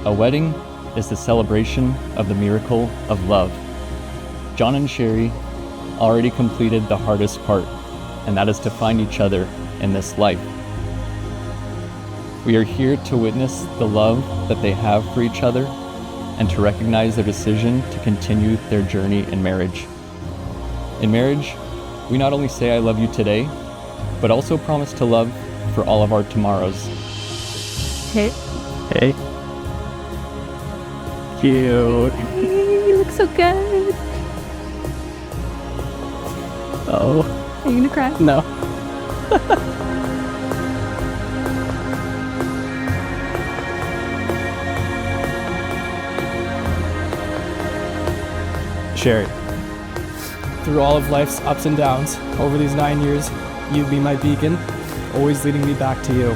A wedding is the celebration of the miracle of love. John and Shari already completed the hardest part, and that is to find each other in this life. We are here to witness the love that they have for each other and to recognize their decision to continue their journey in marriage. In marriage, we not only say I love you today, but also promise to love for all of our tomorrows. Hey. Hey. Cute. You look so good. Oh. Are you gonna cry? No. Shari, through all of life's ups and downs, over these 9 years, you've been my beacon, always leading me back to you.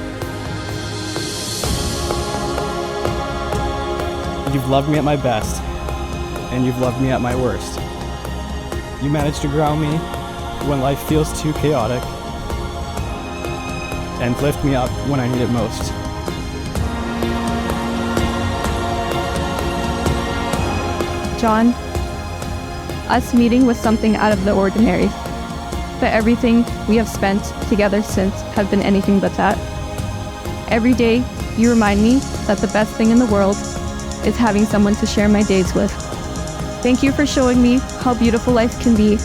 You've loved me at my best, and you've loved me at my worst. You manage to ground me when life feels too chaotic, and lift me up when I need it most. John, us meeting was something out of the ordinary, but everything we have spent together since have been anything but that. Every day, you remind me that the best thing in the world is having someone to share my days with. Thank you for showing me how beautiful life can be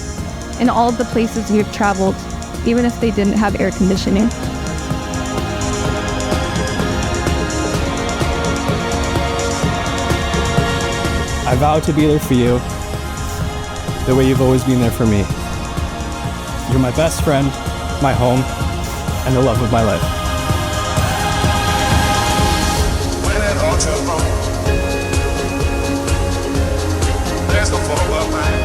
in all of the places we have traveled, even if they didn't have air conditioning. I vow to be there for you, the way you've always been there for me. You're my best friend, my home, and the love of my life. When it all took wrong, there's no forward line,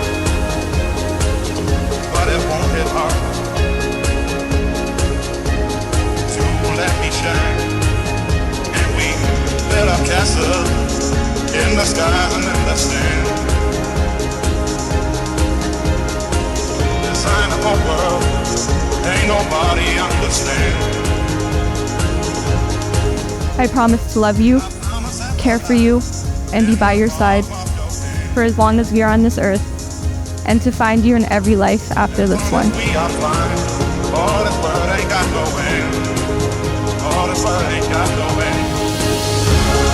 but it won't hit hard to let me shine. And we built a castle in the sky and in the sand. Design a whole world, ain't nobody understand. I promise to love you, care for you, and be by your side for as long as we are on this earth, and to find you in every life after this one. We are flying, all this world ain't got no end. All this world ain't got no end.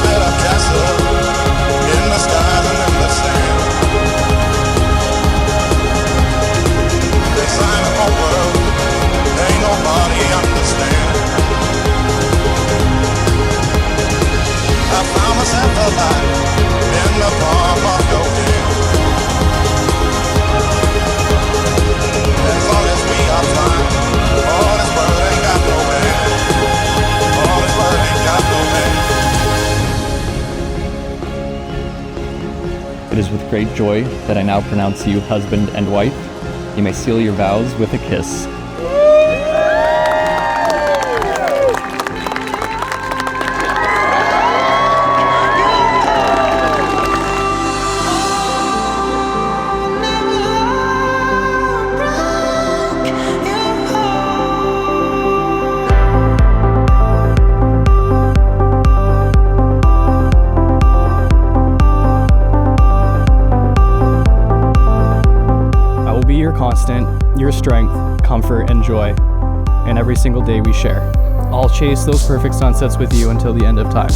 Built a castle in the skies and in the sand. Design a whole world, ain't nobody understand. I found myself alive in the palm of your hand. As long as we are flying, all this world ain't got no end. All this world ain't got no end. It is with great joy that I now pronounce you husband and wife. You may seal your vows with a kiss. Your constant, your strength, comfort, and joy in every single day we share. I'll chase those perfect sunsets with you until the end of time.